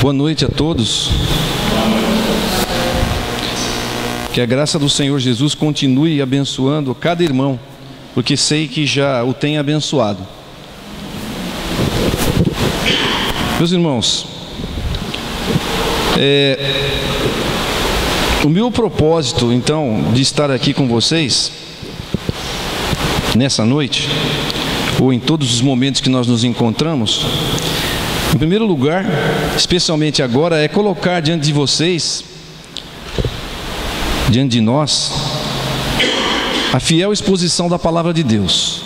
Boa noite a todos. Que a graça do Senhor Jesus continue abençoando cada irmão, porque sei que já o tem abençoado. Meus irmãos, o meu propósito então de estar aqui com vocês nessa noite, ou em todos os momentos que nós nos encontramos, em primeiro lugar, especialmente agora, é colocar diante de vocês, diante de nós, a fiel exposição da palavra de Deus.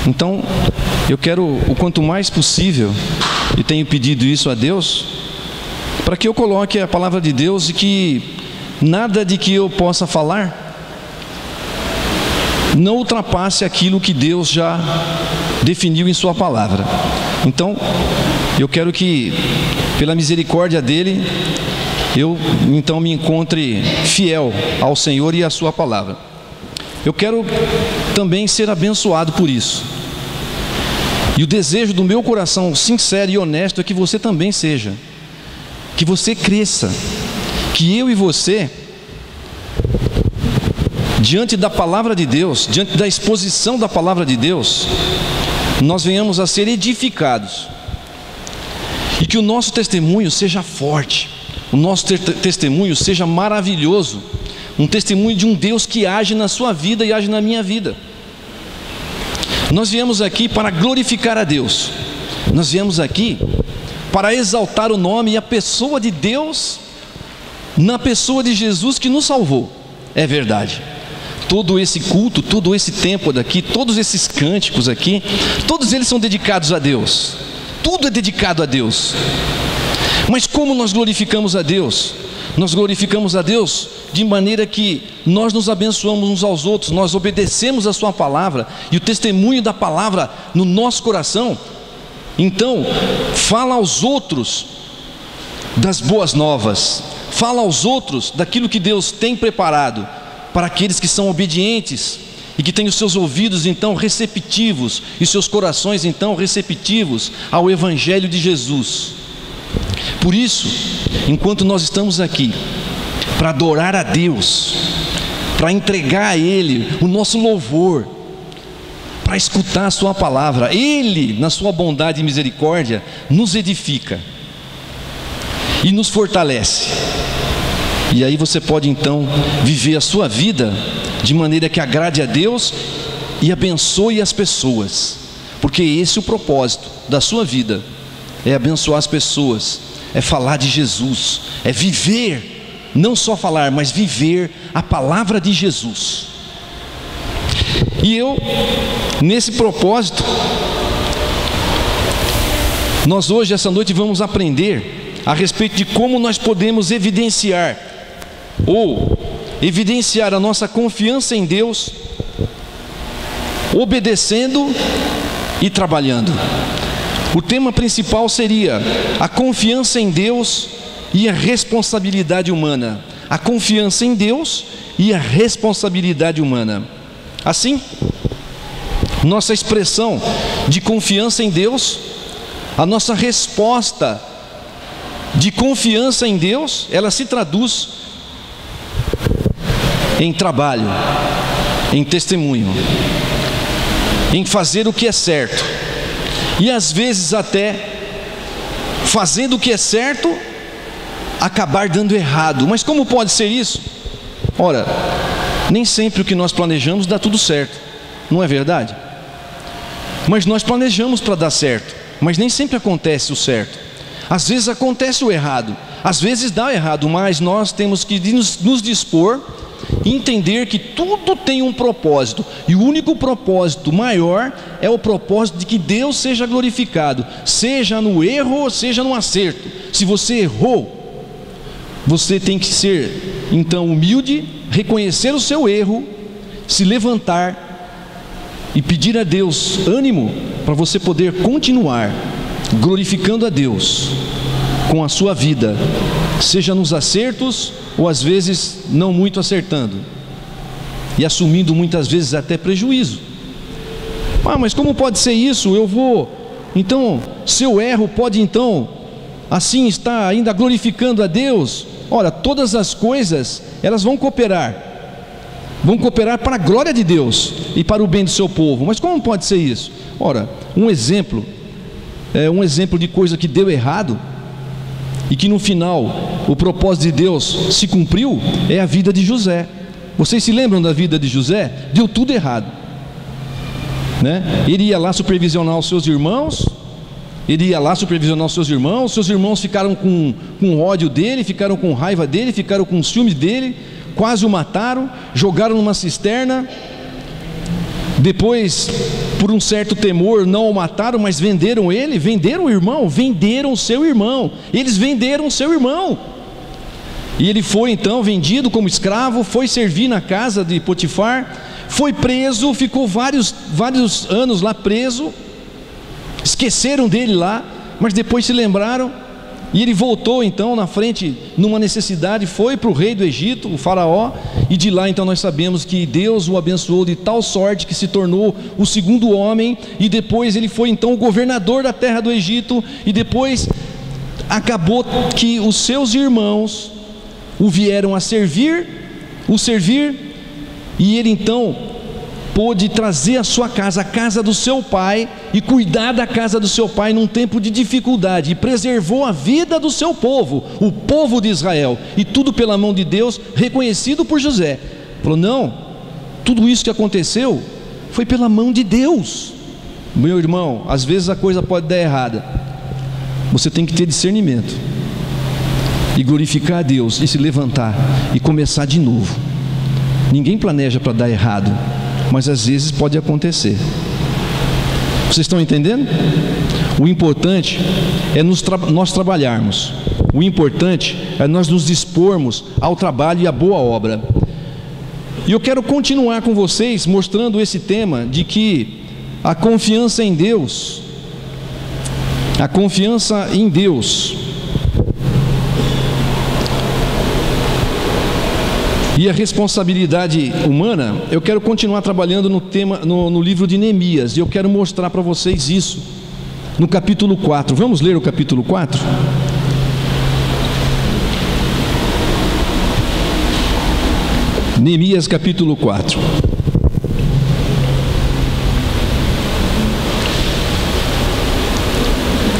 Então, eu quero o quanto mais possível, e tenho pedido isso a Deus, para que eu coloque a palavra de Deus e que nada de que eu possa falar não ultrapasse aquilo que Deus já definiu em sua palavra. Então, eu quero que, pela misericórdia dele, eu então me encontre fiel ao Senhor e à sua palavra. Eu quero também ser abençoado por isso. E o desejo do meu coração sincero e honesto é que você também seja. Que você cresça. Que eu e você, diante da palavra de Deus, diante da exposição da palavra de Deus, nós venhamos a ser edificados. E que o nosso testemunho seja forte, o nosso testemunho seja maravilhoso, um testemunho de um Deus que age na sua vida e age na minha vida. Nós viemos aqui para glorificar a Deus, nós viemos aqui para exaltar o nome e a pessoa de Deus, na pessoa de Jesus que nos salvou. É verdade. Todo esse culto, todo esse tempo daqui, todos esses cânticos aqui, todos eles são dedicados a Deus. Tudo é dedicado a Deus. Mas como nós glorificamos a Deus? Nós glorificamos a Deus de maneira que nós nos abençoamos uns aos outros, nós obedecemos a sua palavra, e o testemunho da palavra no nosso coração, então, fala aos outros das boas novas, fala aos outros daquilo que Deus tem preparado para aqueles que são obedientes e que têm os seus ouvidos então receptivos e seus corações então receptivos ao Evangelho de Jesus. Por isso, enquanto nós estamos aqui para adorar a Deus, para entregar a Ele o nosso louvor, para escutar a sua palavra, Ele, na sua bondade e misericórdia, nos edifica e nos fortalece. E aí você pode então viver a sua vida de maneira que agrade a Deus e abençoe as pessoas, porque esse é o propósito da sua vida, é abençoar as pessoas, é falar de Jesus, é viver, não só falar, mas viver a palavra de Jesus. E eu, nesse propósito, nós hoje, essa noite, vamos aprender a respeito de como nós podemos evidenciar a nossa confiança em Deus, obedecendo e trabalhando. O tema principal seria a confiança em Deus e a responsabilidade humana. A confiança em Deus e a responsabilidade humana. Assim, nossa expressão de confiança em Deus, a nossa resposta de confiança em Deus, ela se traduz em trabalho, em testemunho, em fazer o que é certo, e às vezes até fazendo o que é certo, acabar dando errado. Mas como pode ser isso? Ora, nem sempre o que nós planejamos dá tudo certo, não é verdade? Mas nós planejamos para dar certo, mas nem sempre acontece o certo. Às vezes acontece o errado, às vezes dá errado, mas nós temos que nos dispor e entender que tudo tem um propósito, e o único propósito maior é o propósito de que Deus seja glorificado, seja no erro ou seja no acerto. Se você errou, você tem que ser então humilde, reconhecer o seu erro, se levantar e pedir a Deus ânimo para você poder continuar glorificando a Deus com a sua vida, seja nos acertos ou às vezes não muito acertando, e assumindo muitas vezes até prejuízo. Mas como pode ser isso? Então, se eu erro, pode então assim está ainda glorificando a Deus? Ora, todas as coisas, elas vão cooperar para a glória de Deus e para o bem do seu povo. Mas como pode ser isso? Ora, um exemplo de coisa que deu errado e que no final o propósito de Deus se cumpriu, é a vida de José. Vocês se lembram da vida de José? Deu tudo errado, né? Ele ia lá supervisionar os seus irmãos, seus irmãos ficaram com ódio dele, ficaram com raiva dele, ficaram com ciúme dele, quase o mataram, jogaram numa cisterna. Depois, por um certo temor, não o mataram, mas venderam ele, venderam o seu irmão, eles venderam o seu irmão. E ele foi então vendido como escravo, foi servir na casa de Potifar, foi preso, ficou vários anos lá preso. Esqueceram dele lá, mas depois se lembraram, e ele voltou então na frente, numa necessidade, foi para o rei do Egito, o faraó, e de lá então nós sabemos que Deus o abençoou de tal sorte que se tornou o segundo homem, e depois ele foi então o governador da terra do Egito, e depois acabou que os seus irmãos o vieram a servir, e ele então pôde trazer a sua casa, a casa do seu pai, e cuidar da casa do seu pai num tempo de dificuldade, e preservou a vida do seu povo, o povo de Israel, e tudo pela mão de Deus, reconhecido por José. Falou: não, tudo isso que aconteceu foi pela mão de Deus. Meu irmão, às vezes a coisa pode dar errada, você tem que ter discernimento e glorificar a Deus, e se levantar e começar de novo. Ninguém planeja para dar errado, mas às vezes pode acontecer. Vocês estão entendendo? O importante é nós trabalharmos. O importante é nós nos dispormos ao trabalho e à boa obra. E eu quero continuar com vocês mostrando esse tema de que a confiança em Deus, e a responsabilidade humana. Eu quero continuar trabalhando no tema, no livro de Neemias, e eu quero mostrar para vocês isso no capítulo 4. Vamos ler o capítulo 4? Neemias capítulo 4.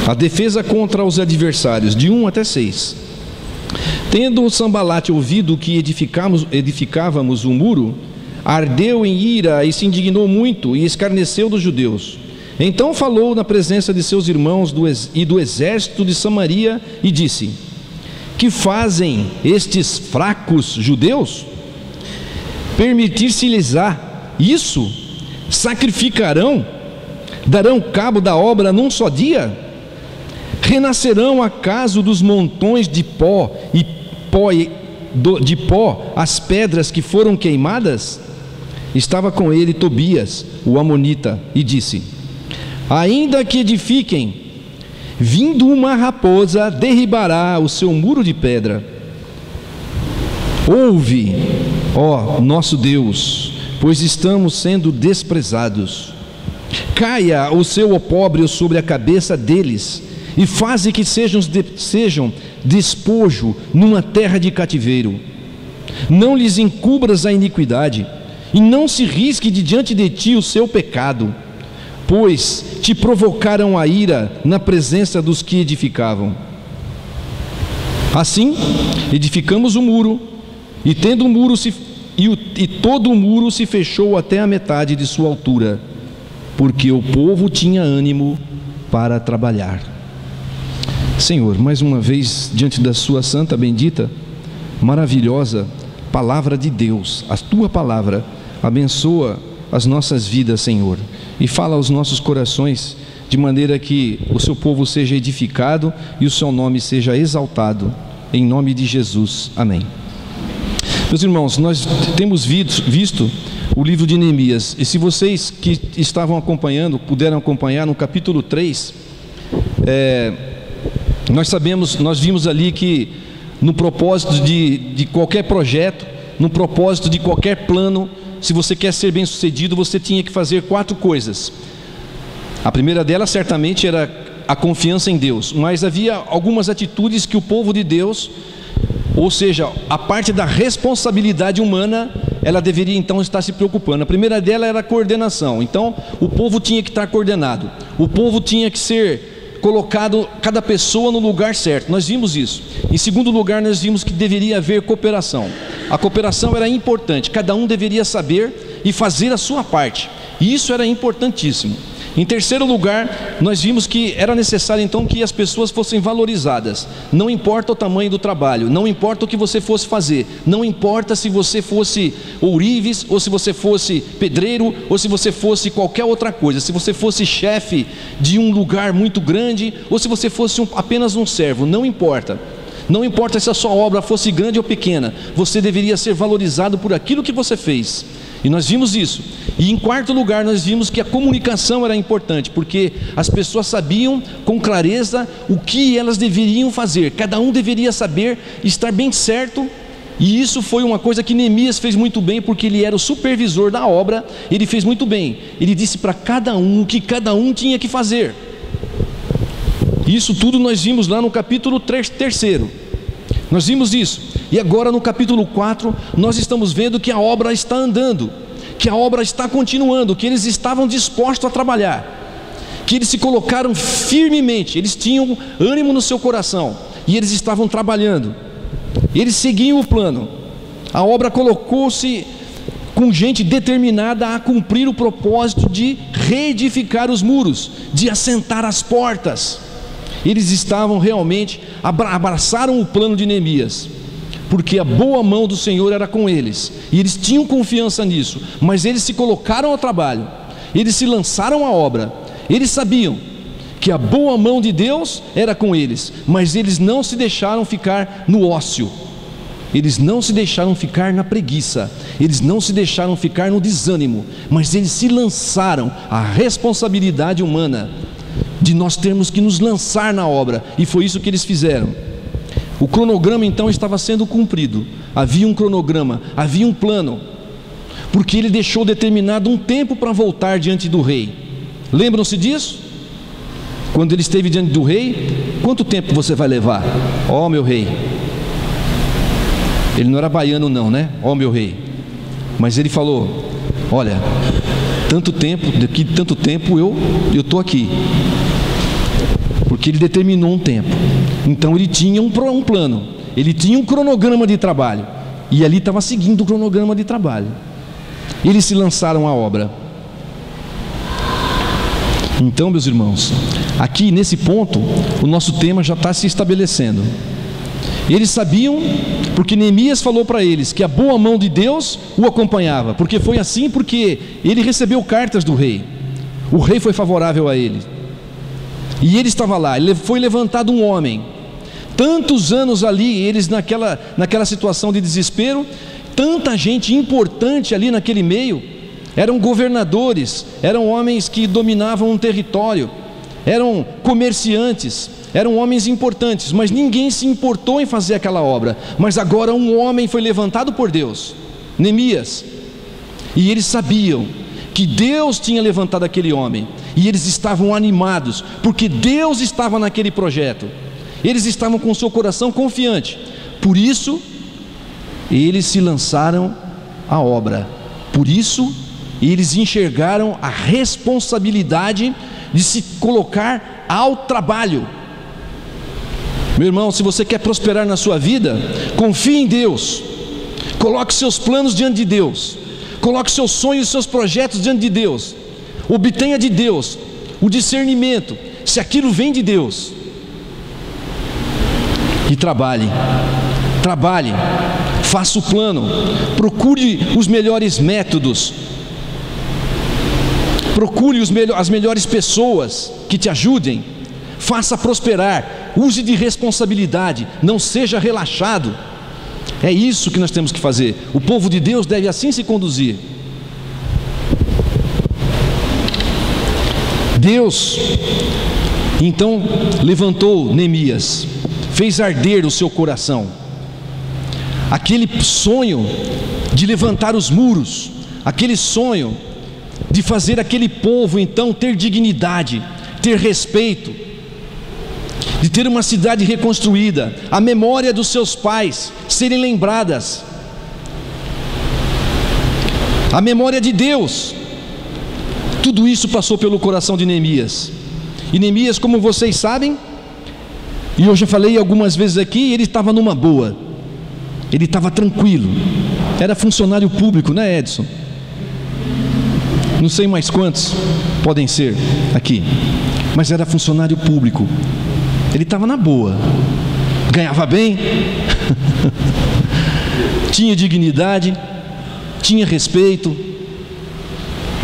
A defesa contra os adversários, de 1 até 6. Tendo o Sambalate ouvido que edificávamos o muro, ardeu em ira e se indignou muito e escarneceu dos judeus. Então falou na presença de seus irmãos e do exército de Samaria e disse: que fazem estes fracos judeus? Permitir-se-lhes-á isso? Sacrificarão? Darão cabo da obra num só dia? Renascerão acaso dos montões de pó as pedras que foram queimadas? Estava com ele Tobias, o amonita, e disse: ainda que edifiquem, vindo uma raposa derribará o seu muro de pedra. Ouve, ó nosso Deus, pois estamos sendo desprezados. Caia o seu opróbrio sobre a cabeça deles, e faze que sejam despojo numa terra de cativeiro. Não lhes encubras a iniquidade, e não se risque de diante de ti o seu pecado, pois te provocaram a ira na presença dos que edificavam. Assim, edificamos o muro, e tendo o muro todo o muro se fechou até a metade de sua altura, porque o povo tinha ânimo para trabalhar. Senhor, mais uma vez, diante da sua santa, bendita, maravilhosa palavra de Deus, a tua palavra abençoa as nossas vidas, Senhor, e fala aos nossos corações, de maneira que o seu povo seja edificado e o seu nome seja exaltado, em nome de Jesus, amém. Meus irmãos, nós temos visto o livro de Neemias, e se vocês que estavam acompanhando, puderam acompanhar no capítulo 3, nós vimos ali que no propósito de qualquer projeto, no propósito de qualquer plano, se você quer ser bem sucedido, você tinha que fazer 4 coisas. A primeira delas certamente era a confiança em Deus, mas havia algumas atitudes que o povo de Deus, ou seja, a parte da responsabilidade humana, ela deveria então estar se preocupando. A primeira dela era a coordenação. Então o povo tinha que estar coordenado, o povo tinha que ser colocado, cada pessoa no lugar certo. Nós vimos isso. Em segundo lugar, nós vimos que deveria haver cooperação. A cooperação era importante, cada um deveria saber e fazer a sua parte, e isso era importantíssimo. Em terceiro lugar, nós vimos que era necessário então que as pessoas fossem valorizadas. Não importa o tamanho do trabalho, não importa o que você fosse fazer, não importa se você fosse ourives, ou se você fosse pedreiro, ou se você fosse qualquer outra coisa, se você fosse chefe de um lugar muito grande, ou se você fosse apenas um servo, não importa. Não importa se a sua obra fosse grande ou pequena, você deveria ser valorizado por aquilo que você fez. E nós vimos isso. E em quarto lugar, nós vimos que a comunicação era importante, porque as pessoas sabiam com clareza o que elas deveriam fazer. Cada um deveria saber estar bem certo. E isso foi uma coisa que Neemias fez muito bem, porque ele era o supervisor da obra. Ele fez muito bem. Ele disse para cada um o que cada um tinha que fazer. Isso tudo nós vimos lá no capítulo 3. Nós vimos isso. E agora no capítulo 4, nós estamos vendo que a obra está andando, que a obra está continuando, que eles estavam dispostos a trabalhar, que eles se colocaram firmemente, eles tinham ânimo no seu coração, e eles estavam trabalhando, eles seguiam o plano. A obra colocou-se com gente determinada a cumprir o propósito de reedificar os muros, de assentar as portas. Eles estavam realmente, abraçaram o plano de Neemias, porque a boa mão do Senhor era com eles, e eles tinham confiança nisso, mas eles se colocaram ao trabalho, eles se lançaram à obra, eles sabiam que a boa mão de Deus era com eles, mas eles não se deixaram ficar no ócio, eles não se deixaram ficar na preguiça, eles não se deixaram ficar no desânimo, mas eles se lançaram à responsabilidade humana, de nós termos que nos lançar na obra, e foi isso que eles fizeram. O cronograma então estava sendo cumprido, havia um cronograma, havia um plano, porque ele deixou determinado um tempo para voltar diante do rei. Lembram-se disso? Quando ele esteve diante do rei, quanto tempo você vai levar? Ó meu rei. Ele não era baiano não, né? Ó meu rei. Mas ele falou, olha, tanto tempo, daqui tanto tempo eu estou aqui. Porque ele determinou um tempo. Então ele tinha um plano, ele tinha um cronograma de trabalho, e ali estava seguindo o cronograma de trabalho. Eles se lançaram à obra. Então, meus irmãos, aqui nesse ponto, o nosso tema já está se estabelecendo. Eles sabiam, porque Neemias falou para eles que a boa mão de Deus o acompanhava, porque foi assim, porque ele recebeu cartas do rei, o rei foi favorável a ele, e ele estava lá. Foi levantado um homem, tantos anos ali, eles naquela situação de desespero, tanta gente importante ali naquele meio, eram governadores, eram homens que dominavam um território, eram comerciantes, eram homens importantes, mas ninguém se importou em fazer aquela obra. Mas agora um homem foi levantado por Deus, Neemias, e eles sabiam que Deus tinha levantado aquele homem, e eles estavam animados, porque Deus estava naquele projeto, eles estavam com o seu coração confiante, por isso eles se lançaram à obra, por isso eles enxergaram a responsabilidade de se colocar ao trabalho. Meu irmão, se você quer prosperar na sua vida, confie em Deus, coloque seus planos diante de Deus, coloque seus sonhos e seus projetos diante de Deus, obtenha de Deus o discernimento, se aquilo vem de Deus, e trabalhe, faça o plano, procure os melhores métodos, procure as melhores pessoas que te ajudem, faça prosperar, use de responsabilidade, não seja relaxado. É isso que nós temos que fazer. O povo de Deus deve assim se conduzir. Deus então levantou Neemias, fez arder o seu coração, aquele sonho de levantar os muros, aquele sonho de fazer aquele povo então ter dignidade, ter respeito, de ter uma cidade reconstruída, a memória dos seus pais serem lembradas, a memória de Deus. Tudo isso passou pelo coração de Neemias. E Neemias, como vocês sabem, e eu já falei algumas vezes aqui, ele estava numa boa, ele estava tranquilo, era funcionário público, né, Edson? Não sei mais quantos podem ser aqui, mas era funcionário público. Ele estava na boa, ganhava bem, tinha dignidade, tinha respeito,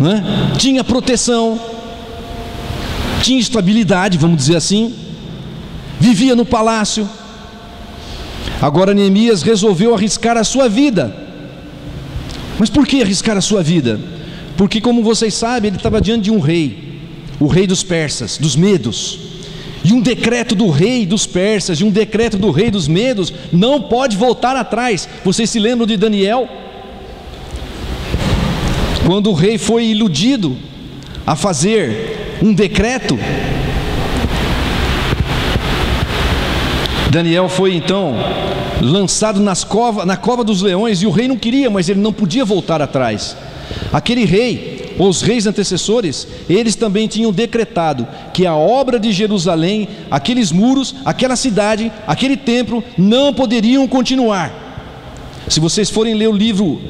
né? Tinha proteção, tinha estabilidade, vamos dizer assim, vivia no palácio. Agora Neemias resolveu arriscar a sua vida. Mas por que arriscar a sua vida? Porque, como vocês sabem, ele estava diante de um rei, o rei dos persas, dos medos. E um decreto do rei dos persas, e um decreto do rei dos medos, não pode voltar atrás. Vocês se lembram de Daniel? Quando o rei foi iludido a fazer um decreto, Daniel foi então lançado na cova dos leões, e o rei não queria, mas ele não podia voltar atrás. Aquele rei, os reis antecessores, eles também tinham decretado que a obra de Jerusalém, aqueles muros, aquela cidade, aquele templo, não poderiam continuar. Se vocês forem ler o livro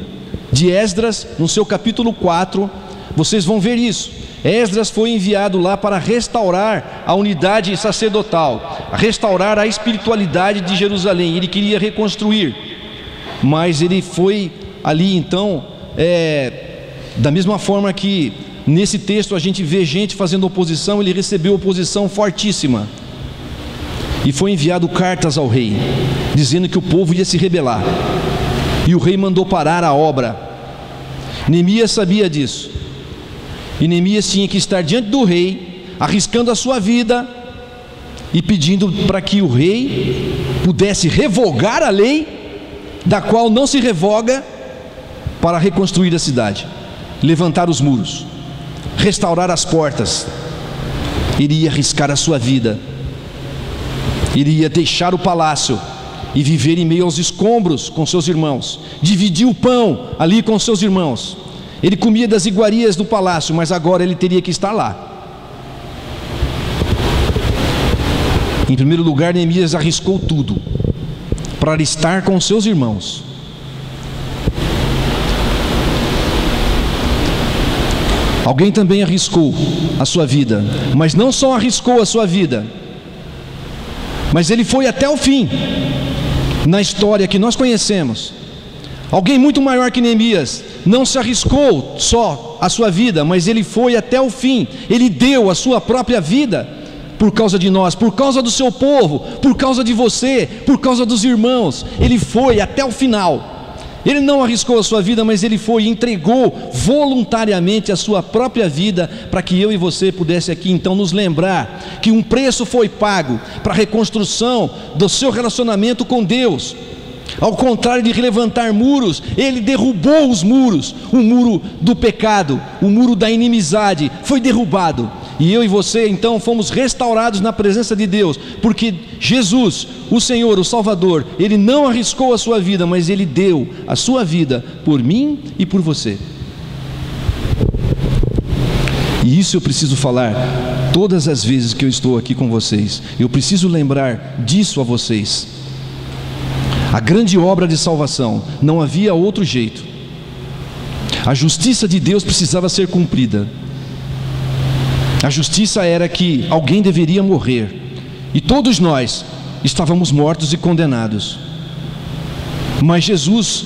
de Esdras, no seu capítulo 4, vocês vão ver isso. Esdras foi enviado lá para restaurar a unidade sacerdotal, restaurar a espiritualidade de Jerusalém. Ele queria reconstruir, mas ele foi ali então, da mesma forma que nesse texto a gente vê gente fazendo oposição, ele recebeu oposição fortíssima, e foi enviado cartas ao rei, dizendo que o povo ia se rebelar, e o rei mandou parar a obra. Neemias sabia disso, e Neemias tinha que estar diante do rei, arriscando a sua vida, e pedindo para que o rei pudesse revogar a lei, da qual não se revoga, para reconstruir a cidade, levantar os muros, restaurar as portas. Ele ia arriscar a sua vida, ele ia deixar o palácio e viver em meio aos escombros com seus irmãos, dividir o pão ali com seus irmãos. Ele comia das iguarias do palácio, mas agora ele teria que estar lá. Em primeiro lugar, Neemias arriscou tudo para estar com seus irmãos. Alguém também arriscou a sua vida, mas não só arriscou a sua vida, mas ele foi até o fim. Na história que nós conhecemos, alguém muito maior que Neemias não se arriscou só a sua vida, mas ele foi até o fim. Ele deu a sua própria vida por causa de nós, por causa do seu povo, por causa de você, por causa dos irmãos. Ele foi até o final. Ele não arriscou a sua vida, mas ele foi e entregou voluntariamente a sua própria vida, para que eu e você pudesse aqui então nos lembrar que um preço foi pago para a reconstrução do seu relacionamento com Deus. Ao contrário de levantar muros, ele derrubou os muros. O muro do pecado, o muro da inimizade foi derrubado, e eu e você então fomos restaurados na presença de Deus, porque Jesus, o Senhor, o Salvador, ele não arriscou a sua vida, mas ele deu a sua vida por mim e por você. E isso eu preciso falar todas as vezes que eu estou aqui com vocês. Eu preciso lembrar disso a vocês. A grande obra de salvação, não havia outro jeito. A justiça de Deus precisava ser cumprida. A justiça era que alguém deveria morrer, e todos nós estávamos mortos e condenados. Mas Jesus,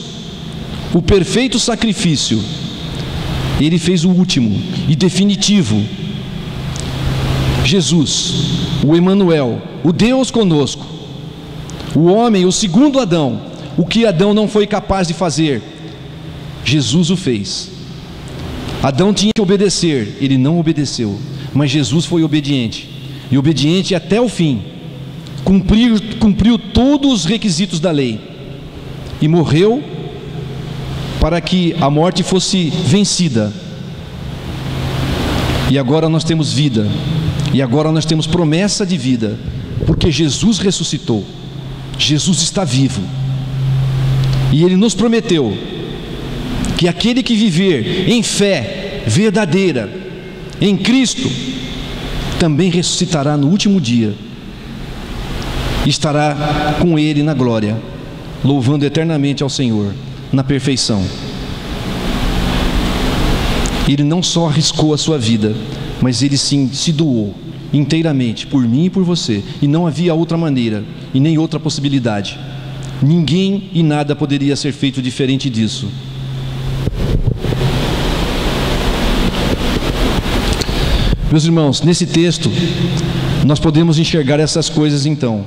o perfeito sacrifício, ele fez o último e definitivo. Jesus, o Emanuel, o Deus conosco, o homem, o segundo Adão, o que Adão não foi capaz de fazer, Jesus o fez. Adão tinha que obedecer, ele não obedeceu, mas Jesus foi obediente, e obediente até o fim, cumpriu todos os requisitos da lei, e morreu para que a morte fosse vencida. E agora nós temos vida, e agora nós temos promessa de vida, porque Jesus ressuscitou, Jesus está vivo, e Ele nos prometeu que aquele que viver em fé verdadeira em Cristo também ressuscitará no último dia, e estará com Ele na glória, louvando eternamente ao Senhor na perfeição. Ele não só arriscou a sua vida, mas Ele sim se doou inteiramente por mim e por você, e não havia outra maneira e nem outra possibilidade. Ninguém e nada poderia ser feito diferente disso. Meus irmãos, nesse texto nós podemos enxergar essas coisas então: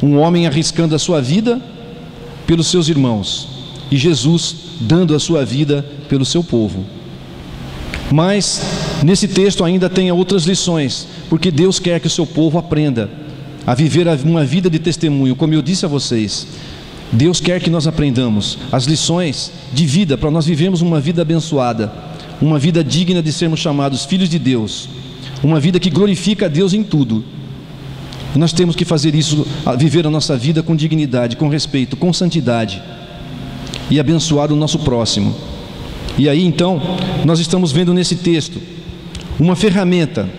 um homem arriscando a sua vida pelos seus irmãos, e Jesus dando a sua vida pelo seu povo. Mas nesse texto ainda tem outras lições, porque Deus quer que o seu povo aprenda a viver uma vida de testemunho. Como eu disse a vocês, Deus quer que nós aprendamos as lições de vida, para nós vivermos uma vida abençoada, uma vida digna de sermos chamados filhos de Deus, uma vida que glorifica a Deus em tudo. E nós temos que fazer isso, viver a nossa vida com dignidade, com respeito, com santidade, e abençoar o nosso próximo. E aí então, nós estamos vendo nesse texto uma ferramenta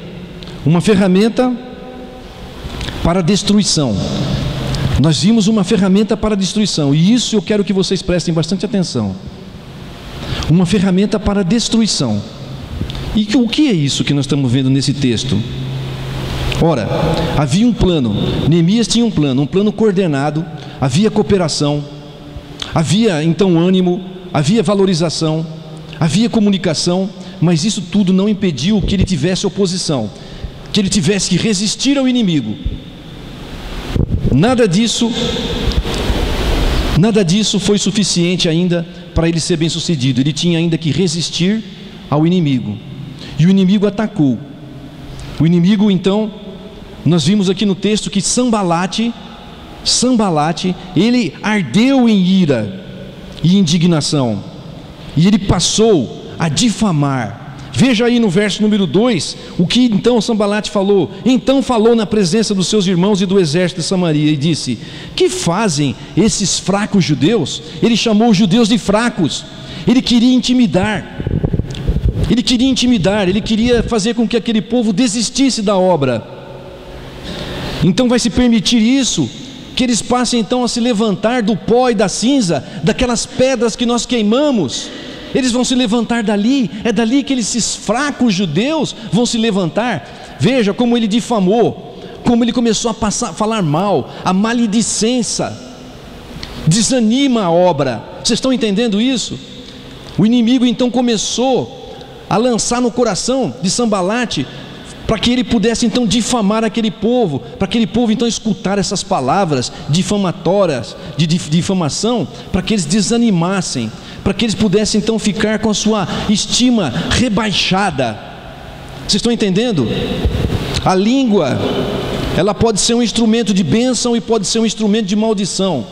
para a destruição. Nós vimos uma ferramenta para a destruição, e isso eu quero que vocês prestem bastante atenção. Uma ferramenta para a destruição. E o que é isso que nós estamos vendo nesse texto? Ora, havia um plano, Neemias tinha um plano coordenado, havia cooperação, havia então ânimo, havia valorização, havia comunicação, mas isso tudo não impediu que ele tivesse oposição, que ele tivesse que resistir ao inimigo. Nada disso foi suficiente ainda para ele ser bem sucedido. Ele tinha ainda que resistir ao inimigo, e o inimigo atacou. O inimigo então, nós vimos aqui no texto que Sanbalate, ele ardeu em ira e indignação, e ele passou a difamar. Veja aí no verso número 2, o que então Sanbalate falou. Então falou na presença dos seus irmãos e do exército de Samaria, e disse: que fazem esses fracos judeus? Ele chamou os judeus de fracos. Ele queria intimidar, ele queria fazer com que aquele povo desistisse da obra. Então vai se permitir isso, que eles passem então a se levantar do pó e da cinza, daquelas pedras que nós queimamos. Eles vão se levantar dali, é dali que esses fracos judeus vão se levantar. Veja como ele difamou, como ele começou a falar mal, a maledicência desanima a obra. Vocês estão entendendo isso? O inimigo então começou a lançar no coração de Sanbalate, para que ele pudesse então difamar aquele povo, para aquele povo então escutar essas palavras difamatórias, de difamação, para que eles desanimassem, para que eles pudessem então ficar com a sua estima rebaixada. Vocês estão entendendo? A língua, ela pode ser um instrumento de bênção e pode ser um instrumento de maldição.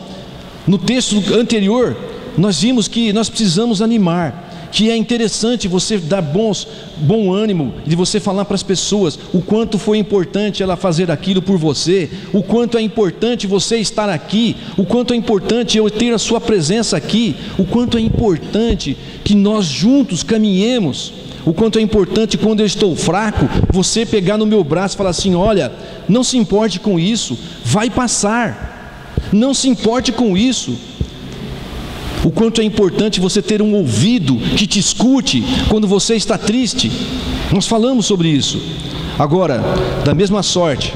No texto anterior, nós vimos que nós precisamos animar, que é interessante você dar bom ânimo, de você falar para as pessoas o quanto foi importante ela fazer aquilo por você, o quanto é importante você estar aqui, o quanto é importante eu ter a sua presença aqui, o quanto é importante que nós juntos caminhemos, o quanto é importante quando eu estou fraco, você pegar no meu braço e falar assim: olha, não se importe com isso, vai passar, não se importe com isso. O quanto é importante você ter um ouvido que te escute quando você está triste. Nós falamos sobre isso. Agora, da mesma sorte,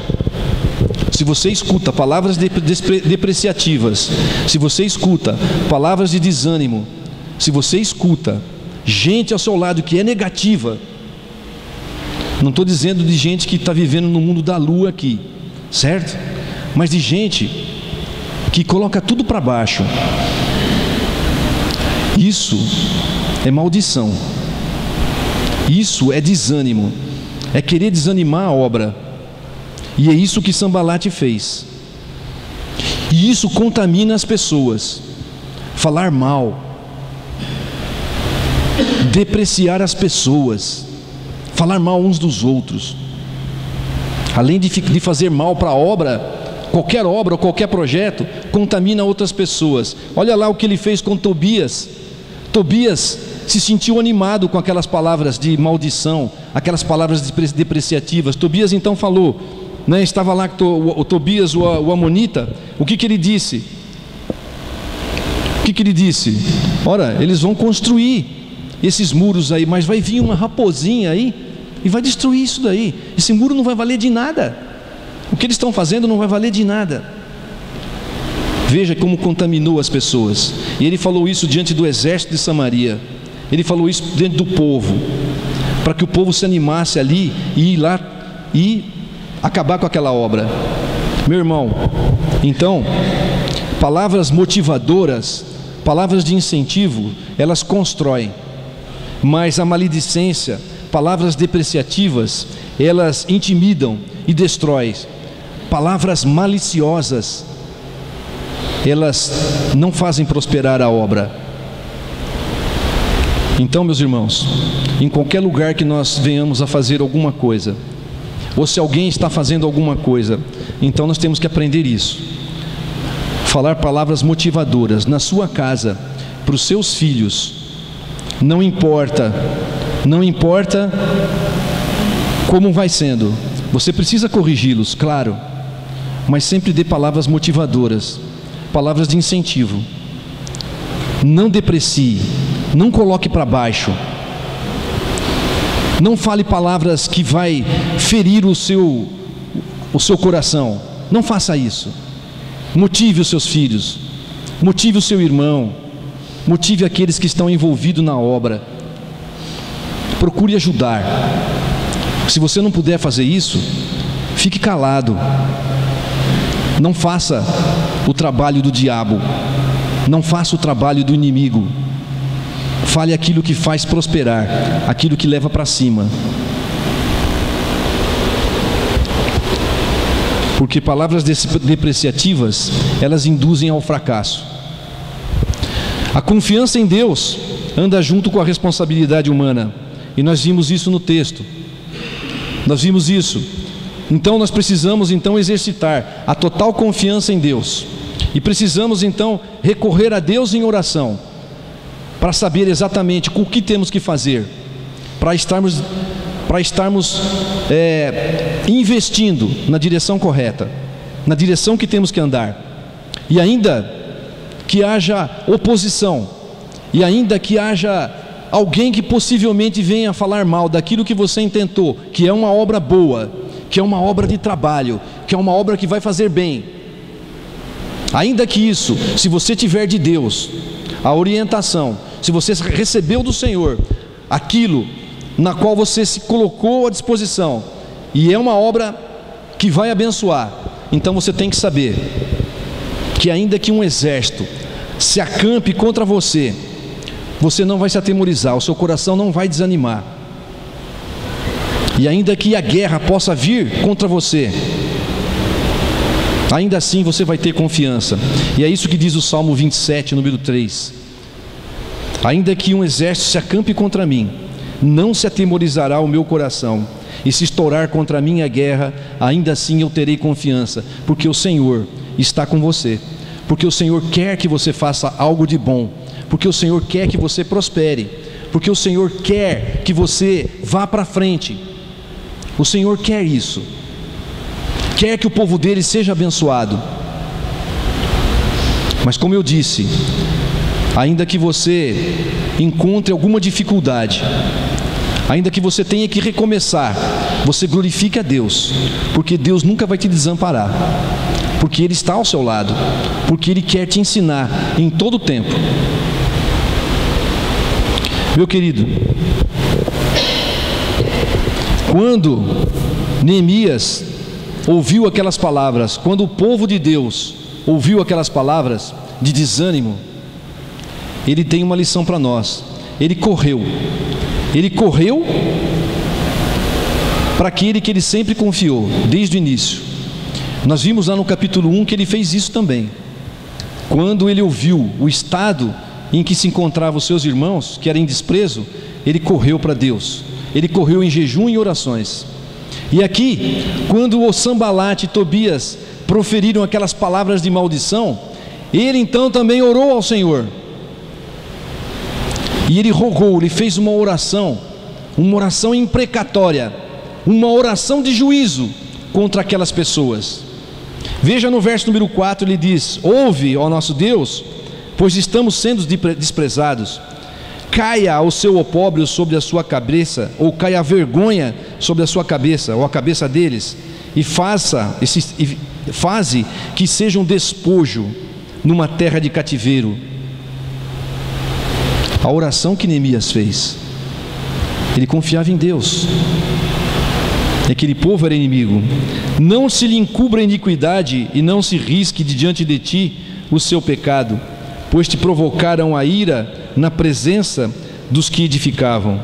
se você escuta palavras depreciativas, se você escuta palavras de desânimo, se você escuta gente ao seu lado que é negativa, não estou dizendo de gente que está vivendo no mundo da lua aqui, certo? Mas de gente que coloca tudo para baixo. Isso é maldição, isso é desânimo, é querer desanimar a obra, e é isso que Sanbalate fez, e isso contamina as pessoas. Falar mal, depreciar as pessoas, falar mal uns dos outros, além de fazer mal para a obra, qualquer obra ou qualquer projeto contamina outras pessoas. Olha lá o que ele fez com Tobias. Tobias se sentiu animado com aquelas palavras de maldição, aquelas palavras depreciativas. Tobias então falou, né, estava lá o Tobias, o amonita. O que ele disse? O que ele disse? Ora, eles vão construir esses muros aí, mas vai vir uma raposinha aí e vai destruir isso daí. Esse muro não vai valer de nada. O que eles estão fazendo não vai valer de nada. Veja como contaminou as pessoas. E ele falou isso diante do exército de Samaria. Ele falou isso diante do povo, para que o povo se animasse ali e ir lá e acabar com aquela obra. Meu irmão, então, palavras motivadoras, palavras de incentivo, elas constroem. Mas a maledicência, palavras depreciativas, elas intimidam e destroem. Palavras maliciosas, elas não fazem prosperar a obra. Então, meus irmãos, em qualquer lugar que nós venhamos a fazer alguma coisa, ou se alguém está fazendo alguma coisa, então nós temos que aprender isso. Falar palavras motivadoras na sua casa, para os seus filhos. Não importa como vai sendo. Você precisa corrigi-los, claro, mas sempre dê palavras motivadoras, palavras de incentivo. Não deprecie, não coloque para baixo. Não fale palavras que vai ferir o seu coração. Não faça isso. Motive os seus filhos, motive o seu irmão, motive aqueles que estão envolvidos na obra. Procure ajudar. Se você não puder fazer isso, fique calado. Não faça o trabalho do diabo, não faça o trabalho do inimigo. Fale aquilo que faz prosperar, aquilo que leva para cima. Porque palavras depreciativas, elas induzem ao fracasso. A confiança em Deus anda junto com a responsabilidade humana. E nós vimos isso no texto. Nós vimos isso. Então nós precisamos exercitar a total confiança em Deus. E precisamos então recorrer a Deus em oração, para saber exatamente o que temos que fazer, para estarmos investindo na direção correta, na direção que temos que andar. E ainda que haja oposição, e ainda que haja alguém que possivelmente venha falar mal daquilo que você intentou, que é uma obra boa, que é uma obra de trabalho, que é uma obra que vai fazer bem, ainda que isso, se você tiver de Deus a orientação, se você recebeu do Senhor aquilo na qual você se colocou à disposição, e é uma obra que vai abençoar, então você tem que saber que ainda que um exército se acampe contra você, você não vai se atemorizar, o seu coração não vai desanimar. E ainda que a guerra possa vir contra você, ainda assim você vai ter confiança. E é isso que diz o Salmo 27, número 3. Ainda que um exército se acampe contra mim, não se atemorizará o meu coração. E se estourar contra mim a guerra, ainda assim eu terei confiança, porque o Senhor está com você, porque o Senhor quer que você faça algo de bom, porque o Senhor quer que você prospere, porque o Senhor quer que você vá para frente. O Senhor quer isso, quer que o povo dele seja abençoado. Mas como eu disse, ainda que você encontre alguma dificuldade, ainda que você tenha que recomeçar, você glorifique a Deus, porque Deus nunca vai te desamparar, porque Ele está ao seu lado, porque Ele quer te ensinar em todo o tempo. Meu querido, quando Neemias ouviu aquelas palavras, quando o povo de Deus ouviu aquelas palavras de desânimo, ele tem uma lição para nós. Ele correu para aquele que ele sempre confiou, desde o início. Nós vimos lá no capítulo 1 que ele fez isso também. Quando ele ouviu o estado em que se encontravam os seus irmãos, que era em desprezo, ele correu para Deus, ele correu em jejum e orações. E aqui, quando o Sanbalate e Tobias proferiram aquelas palavras de maldição, ele então também orou ao Senhor. E ele rogou, ele fez uma oração imprecatória, uma oração de juízo contra aquelas pessoas. Veja no verso número 4, ele diz: ouve, ó nosso Deus, pois estamos sendo desprezados. Caia o seu opróbrio sobre a sua cabeça, ou caia a vergonha sobre a sua cabeça, ou a cabeça deles, e faze que seja um despojo numa terra de cativeiro. A oração que Neemias fez, ele confiava em Deus. Aquele povo era inimigo. Não se lhe encubra a iniquidade, e não se risque de diante de ti o seu pecado, pois te provocaram a ira na presença dos que edificavam.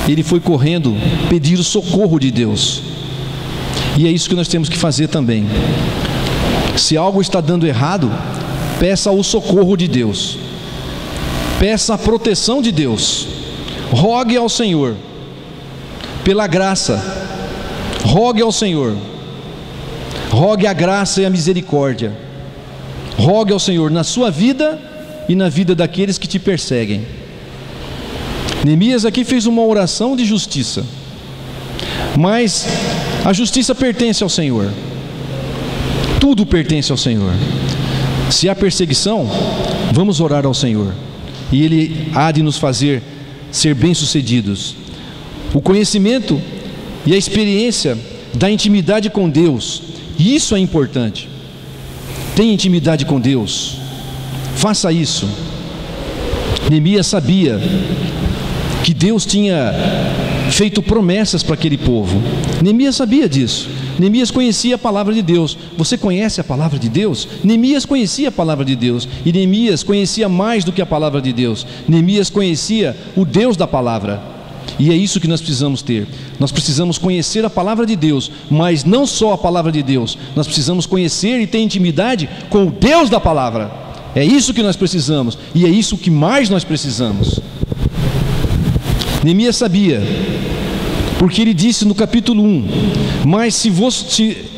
Ele foi correndo pedir o socorro de Deus. E é isso que nós temos que fazer também. Se algo está dando errado, peça o socorro de Deus, peça a proteção de Deus, rogue ao Senhor pela graça, rogue ao Senhor, rogue a graça e a misericórdia, rogue ao Senhor na sua vida e na vida daqueles que te perseguem. Neemias aqui fez uma oração de justiça, mas a justiça pertence ao Senhor, tudo pertence ao Senhor. Se há perseguição, vamos orar ao Senhor, e Ele há de nos fazer ser bem-sucedidos. O conhecimento e a experiência da intimidade com Deus, isso é importante. Tenha intimidade com Deus, faça isso. Neemias sabia que Deus tinha feito promessas para aquele povo. Neemias sabia disso. Neemias conhecia a palavra de Deus. Você conhece a palavra de Deus? Neemias conhecia a palavra de Deus. E Neemias conhecia mais do que a palavra de Deus. Neemias conhecia o Deus da palavra. E é isso que nós precisamos ter. Nós precisamos conhecer a palavra de Deus, mas não só a palavra de Deus. Nós precisamos conhecer e ter intimidade com o Deus da palavra. É isso que nós precisamos, e é isso que mais nós precisamos. Neemias sabia, porque ele disse no capítulo 1, mas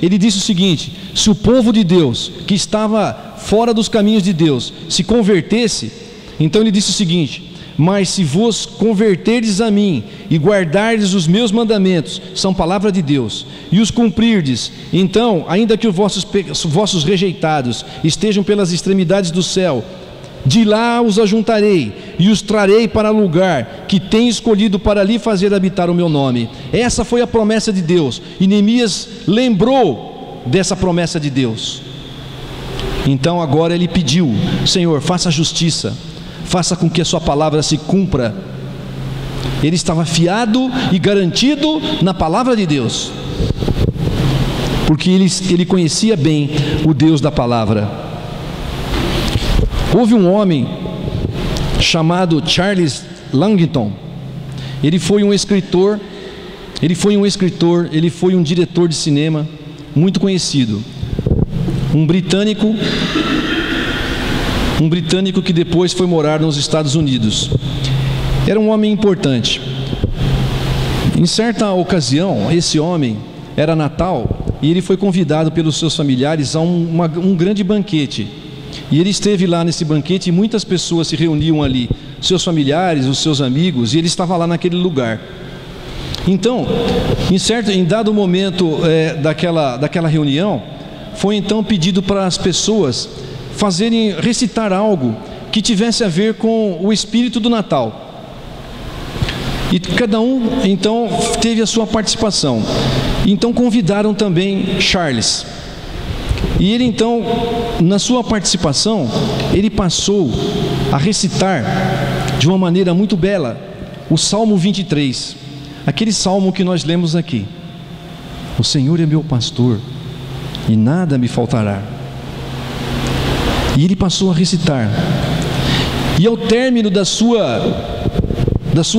ele disse o seguinte: se o povo de Deus, que estava fora dos caminhos de Deus, se convertesse, então ele disse o seguinte: mas se vos converterdes a mim e guardardes os meus mandamentos, são palavra de Deus, e os cumprirdes, então, ainda que os vossos rejeitados estejam pelas extremidades do céu, de lá os ajuntarei e os trarei para o lugar que tenho escolhido para ali fazer habitar o meu nome. Essa foi a promessa de Deus, e Neemias lembrou dessa promessa de Deus. Então agora ele pediu: Senhor, faça justiça, faça com que a sua palavra se cumpra. Ele estava fiado e garantido na palavra de Deus, porque ele conhecia bem o Deus da palavra. Houve um homem chamado Charles Langton. Ele foi um escritor, ele foi um diretor de cinema muito conhecido, um britânico que depois foi morar nos Estados Unidos. Era um homem importante. Em certa ocasião, esse homem, era Natal, e ele foi convidado pelos seus familiares a um grande banquete. E ele esteve lá nesse banquete, e muitas pessoas se reuniam ali, seus familiares, os seus amigos, e ele estava lá naquele lugar. Então, em dado momento daquela reunião, foi então pedido para as pessoas recitar algo que tivesse a ver com o espírito do Natal. E cada um então teve a sua participação. Então convidaram também Charles. E ele então, na sua participação, ele passou a recitar de uma maneira muito bela o Salmo 23, aquele salmo que nós lemos aqui: o Senhor é meu pastor e nada me faltará. E ele passou a recitar, e ao término da sua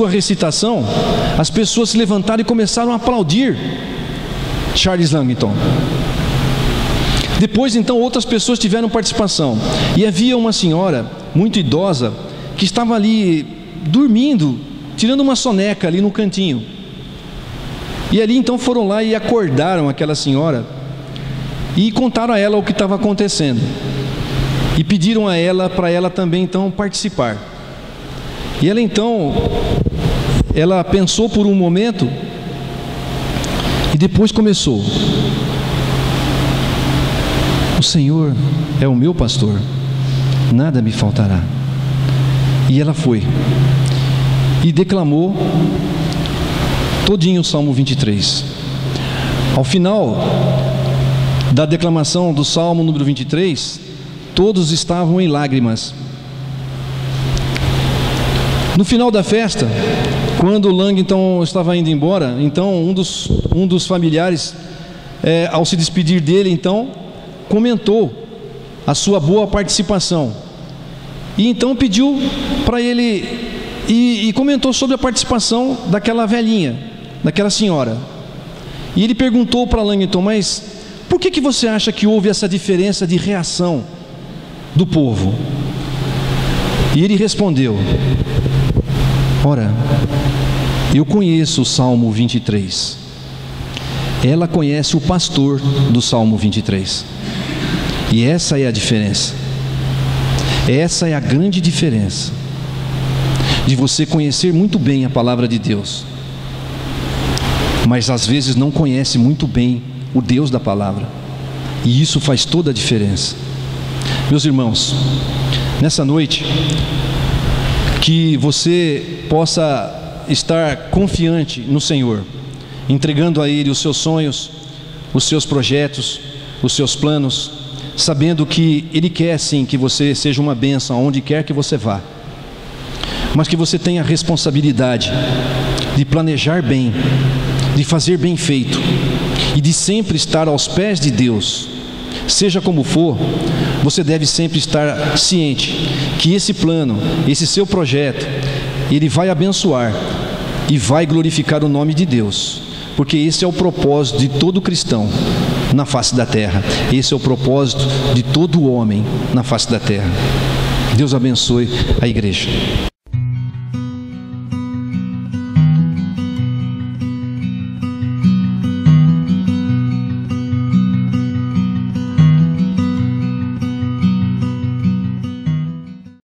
recitação, as pessoas se levantaram e começaram a aplaudir Charles Langton. Depois então outras pessoas tiveram participação, e havia uma senhora muito idosa que estava ali dormindo, tirando uma soneca ali no cantinho. E ali então foram lá e acordaram aquela senhora e contaram a ela o que estava acontecendo. E pediram a ela, para ela também então participar. E ela então, ela pensou por um momento e depois começou: o Senhor é o meu pastor, nada me faltará. E ela foi e declamou todinho o Salmo 23. Ao final da declamação do Salmo número 23, todos estavam em lágrimas. No final da festa, quando Lang então estava indo embora, então um dos familiares, ao se despedir dele, então comentou a sua boa participação e então pediu para ele e comentou sobre a participação daquela velhinha, daquela senhora. E ele perguntou para Langton: mas por que você acha que houve essa diferença de reação do povo? E ele respondeu: ora, eu conheço o Salmo 23. Ela conhece o pastor do Salmo 23. E essa é a diferença. Essa é a grande diferença de você conhecer muito bem a palavra de Deus, mas às vezes não conhece muito bem o Deus da palavra. E isso faz toda a diferença. Meus irmãos, nessa noite, que você possa estar confiante no Senhor, entregando a Ele os seus sonhos, os seus projetos, os seus planos, sabendo que Ele quer sim que você seja uma bênção aonde quer que você vá, mas que você tenha a responsabilidade de planejar bem, de fazer bem feito e de sempre estar aos pés de Deus. Seja como for, você deve sempre estar ciente que esse plano, esse seu projeto, ele vai abençoar e vai glorificar o nome de Deus, porque esse é o propósito de todo cristão na face da terra. Esse é o propósito de todo homem na face da terra. Deus abençoe a igreja.